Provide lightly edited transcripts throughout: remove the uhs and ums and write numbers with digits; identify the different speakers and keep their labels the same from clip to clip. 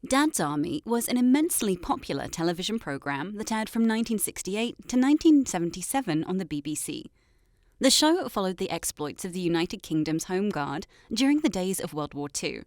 Speaker 1: Dad's Army was an immensely popular television programme that aired from 1968 to 1977 on the BBC. The show followed the exploits of the United Kingdom's Home Guard during the days of World War II.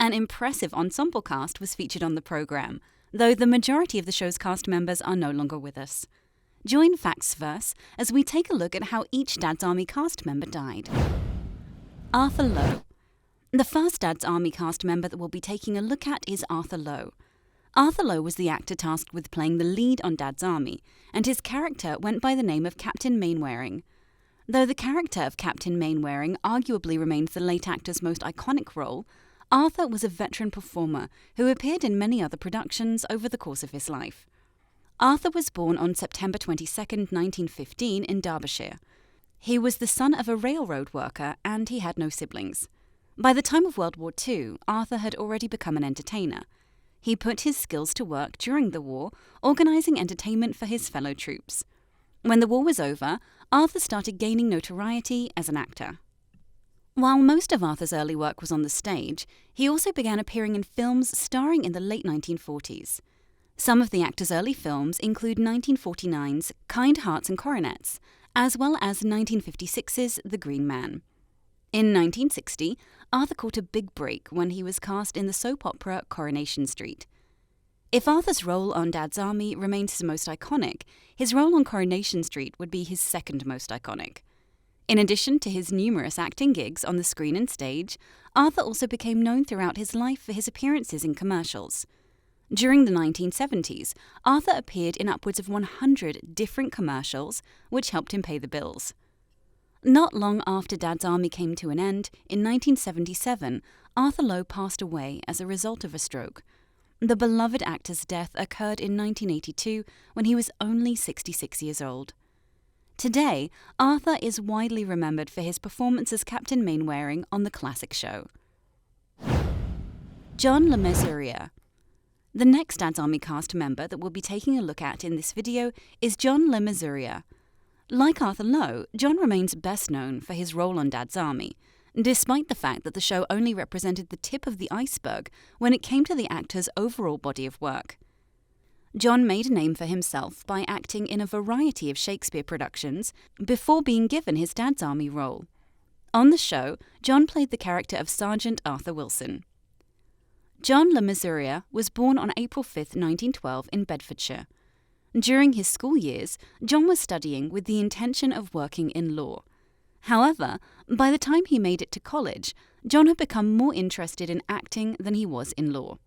Speaker 1: An impressive ensemble cast was featured on the programme, though the majority of the show's cast members are no longer with us. Join Facts Verse as we take a look at how each Dad's Army cast member died. Arthur Lowe. The first Dad's Army cast member that we'll be taking a look at is Arthur Lowe. Arthur Lowe was the actor tasked with playing the lead on Dad's Army, and his character went by the name of Captain Mainwaring. Though the character of Captain Mainwaring arguably remains the late actor's most iconic role, Arthur was a veteran performer who appeared in many other productions over the course of his life. Arthur was born on September 22, 1915 in Derbyshire. He was the son of a railroad worker and he had no siblings. By the time of World War II, Arthur had already become an entertainer. He put his skills to work during the war, organising entertainment for his fellow troops. When the war was over, Arthur started gaining notoriety as an actor. While most of Arthur's early work was on the stage, he also began appearing in films starring in the late 1940s. Some of the actor's early films include 1949's Kind Hearts and Coronets, as well as 1956's The Green Man. In 1960, Arthur caught a big break when he was cast in the soap opera Coronation Street. If Arthur's role on Dad's Army remains his most iconic, his role on Coronation Street would be his second most iconic. In addition to his numerous acting gigs on the screen and stage, Arthur also became known throughout his life for his appearances in commercials. During the 1970s, Arthur appeared in upwards of 100 different commercials, which helped him pay the bills. Not long after Dad's Army came to an end, in 1977, Arthur Lowe passed away as a result of a stroke. The beloved actor's death occurred in 1982 when he was only 66 years old. Today, Arthur is widely remembered for his performance as Captain Mainwaring on the classic show. John Le Mesurier. The next Dad's Army cast member that we'll be taking a look at in this video is John Le Mesurier. Like Arthur Lowe, John remains best known for his role on Dad's Army, despite the fact that the show only represented the tip of the iceberg when it came to the actor's overall body of work. John made a name for himself by acting in a variety of Shakespeare productions before being given his Dad's Army role. On the show, John played the character of Sergeant Arthur Wilson. John Le Mesurier was born on April 5, 1912 in Bedfordshire. During his school years, John was studying with the intention of working in law. However, by the time he made it to college, John had become more interested in acting than he was in law.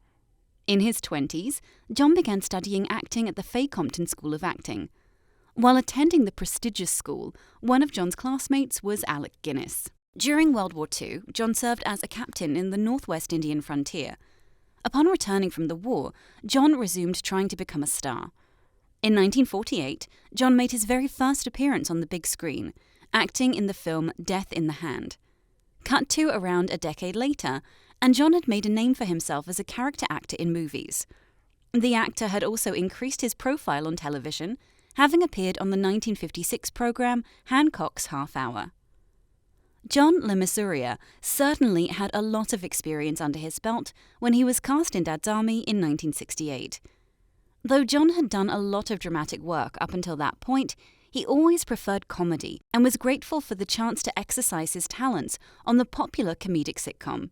Speaker 1: In his 20s, John began studying acting at the Fay Compton School of Acting. While attending the prestigious school, one of John's classmates was Alec Guinness. During World War II, John served as a captain in the Northwest Indian frontier. Upon returning from the war, John resumed trying to become a star. In 1948, John made his very first appearance on the big screen, acting in the film Death in the Hand. Cut to around a decade later, and John had made a name for himself as a character actor in movies. The actor had also increased his profile on television, having appeared on the 1956 program Hancock's Half Hour. John Le Mesurier certainly had a lot of experience under his belt when he was cast in Dad's Army in 1968. Though John had done a lot of dramatic work up until that point, he always preferred comedy and was grateful for the chance to exercise his talents on the popular comedic sitcom.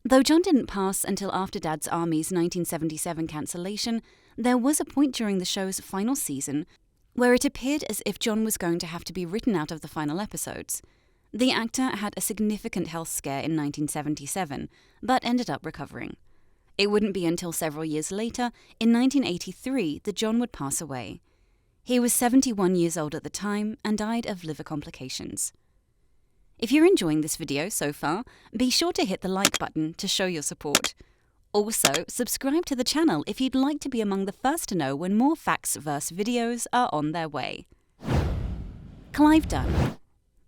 Speaker 1: Though John didn't pass until after Dad's Army's 1977 cancellation, there was a point during the show's final season where it appeared as if John was going to have to be written out of the final episodes. The actor had a significant health scare in 1977, but ended up recovering. It wouldn't be until several years later, in 1983, that John would pass away. He was 71 years old at the time and died of liver complications. If you're enjoying this video so far, be sure to hit the like button to show your support. Also, subscribe to the channel if you'd like to be among the first to know when more Facts Verse videos are on their way. Clive Dunn.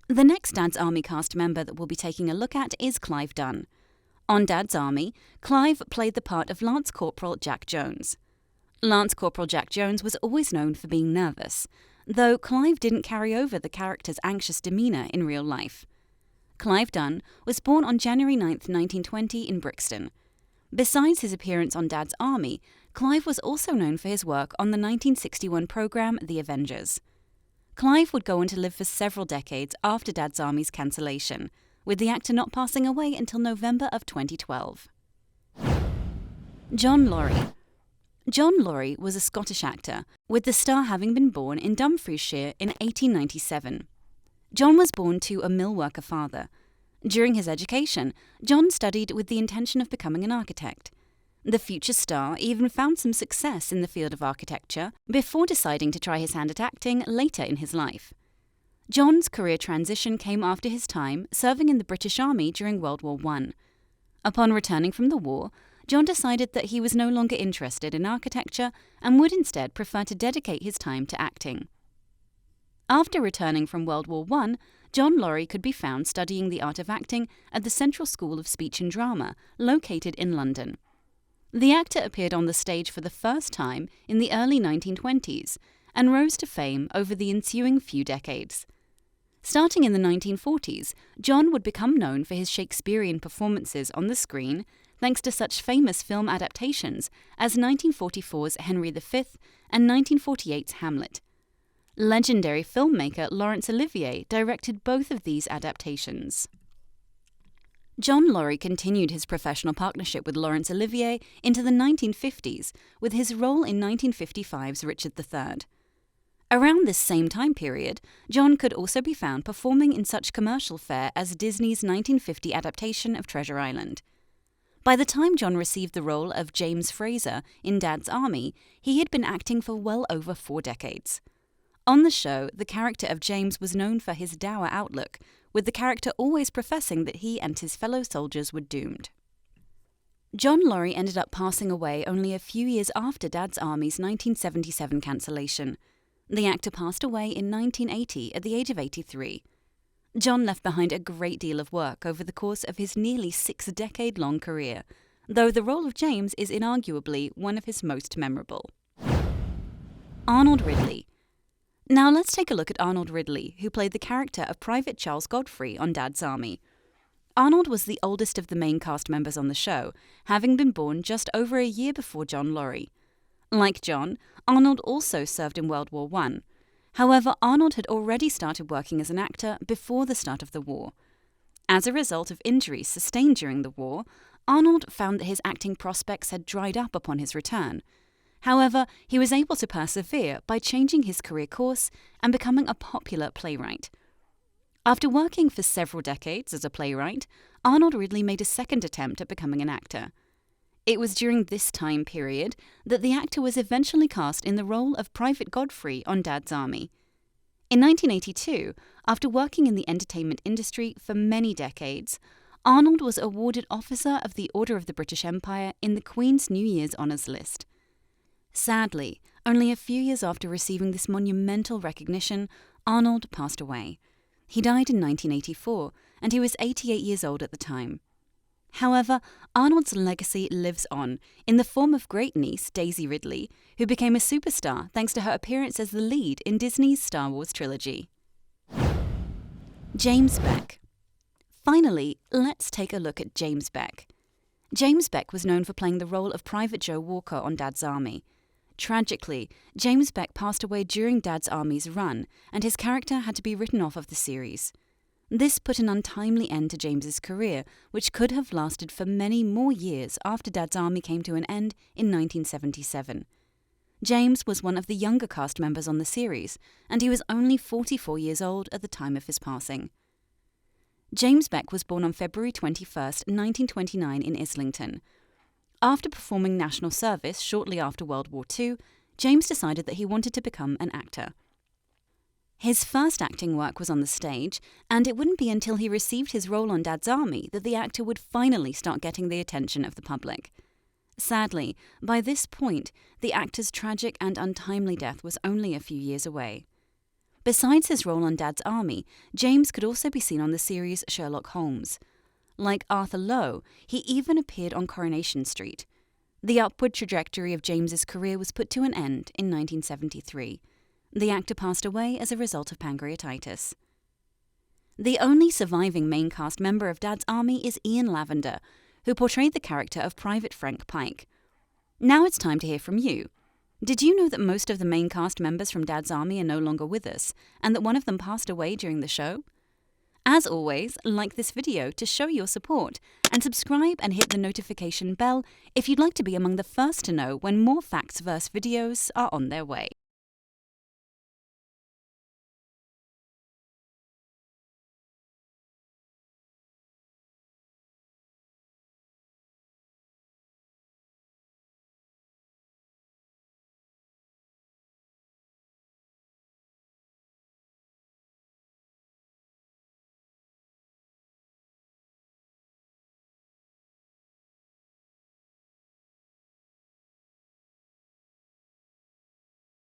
Speaker 1: The next Dad's Army cast member that we'll be taking a look at is Clive Dunn. On Dad's Army, Clive played the part of Lance Corporal Jack Jones. Lance Corporal Jack Jones was always known for being nervous, though Clive didn't carry over the character's anxious demeanour in real life. Clive Dunn was born on January 9, 1920 in Brixton. Besides his appearance on Dad's Army, Clive was also known for his work on the 1961 programme The Avengers. Clive would go on to live for several decades after Dad's Army's cancellation, with the actor not passing away until November of 2012. John Laurie. John Laurie was a Scottish actor, with the star having been born in Dumfriesshire in 1897. John was born to a mill worker father. During his education, John studied with the intention of becoming an architect. The future star even found some success in the field of architecture before deciding to try his hand at acting later in his life. John's career transition came after his time serving in the British Army during World War I. Upon returning from the war, John decided that he was no longer interested in architecture and would instead prefer to dedicate his time to acting. After returning from World War I, John Laurie could be found studying the art of acting at the Central School of Speech and Drama, located in London. The actor appeared on the stage for the first time in the early 1920s and rose to fame over the ensuing few decades. Starting in the 1940s, John would become known for his Shakespearean performances on the screen, thanks to such famous film adaptations as 1944's Henry V and 1948's Hamlet. Legendary filmmaker Laurence Olivier directed both of these adaptations. John Laurie continued his professional partnership with Laurence Olivier into the 1950s with his role in 1955's Richard III. Around this same time period, John could also be found performing in such commercial fare as Disney's 1950 adaptation of Treasure Island. By the time John received the role of James Fraser in Dad's Army, he had been acting for well over 4 decades. On the show, the character of James was known for his dour outlook, with the character always professing that he and his fellow soldiers were doomed. John Laurie ended up passing away only a few years after Dad's Army's 1977 cancellation. The actor passed away in 1980 at the age of 83. John left behind a great deal of work over the course of his nearly 6-decade-long career, though the role of James is inarguably one of his most memorable. Arnold Ridley. Now let's take a look at Arnold Ridley, who played the character of Private Charles Godfrey on Dad's Army. Arnold was the oldest of the main cast members on the show, having been born just over a year before John Laurie. Like John, Arnold also served in World War I. However, Arnold had already started working as an actor before the start of the war. As a result of injuries sustained during the war, Arnold found that his acting prospects had dried up upon his return. However, he was able to persevere by changing his career course and becoming a popular playwright. After working for several decades as a playwright, Arnold Ridley made a second attempt at becoming an actor. It was during this time period that the actor was eventually cast in the role of Private Godfrey on Dad's Army. In 1982, after working in the entertainment industry for many decades, Arnold was awarded Officer of the Order of the British Empire in the Queen's New Year's Honours List. Sadly, only a few years after receiving this monumental recognition, Arnold passed away. He died in 1984, and he was 88 years old at the time. However, Arnold's legacy lives on in the form of great-niece Daisy Ridley, who became a superstar thanks to her appearance as the lead in Disney's Star Wars trilogy. James Beck. Finally, let's take a look at James Beck. James Beck was known for playing the role of Private Joe Walker on Dad's Army. Tragically, James Beck passed away during Dad's Army's run, and his character had to be written off of the series. This put an untimely end to James's career, which could have lasted for many more years after Dad's Army came to an end in 1977. James was one of the younger cast members on the series, and he was only 44 years old at the time of his passing. James Beck was born on February 21, 1929 in Islington. After performing national service shortly after World War II, James decided that he wanted to become an actor. His first acting work was on the stage, and it wouldn't be until he received his role on Dad's Army that the actor would finally start getting the attention of the public. Sadly, by this point, the actor's tragic and untimely death was only a few years away. Besides his role on Dad's Army, James could also be seen on the series Sherlock Holmes. Like Arthur Lowe, he even appeared on Coronation Street. The upward trajectory of James's career was put to an end in 1973. The actor passed away as a result of pancreatitis. The only surviving main cast member of Dad's Army is Ian Lavender, who portrayed the character of Private Frank Pike. Now it's time to hear from you. Did you know that most of the main cast members from Dad's Army are no longer with us, and that one of them passed away during the show? As always, like this video to show your support, and subscribe and hit the notification bell if you'd like to be among the first to know when more Facts Verse videos are on their way.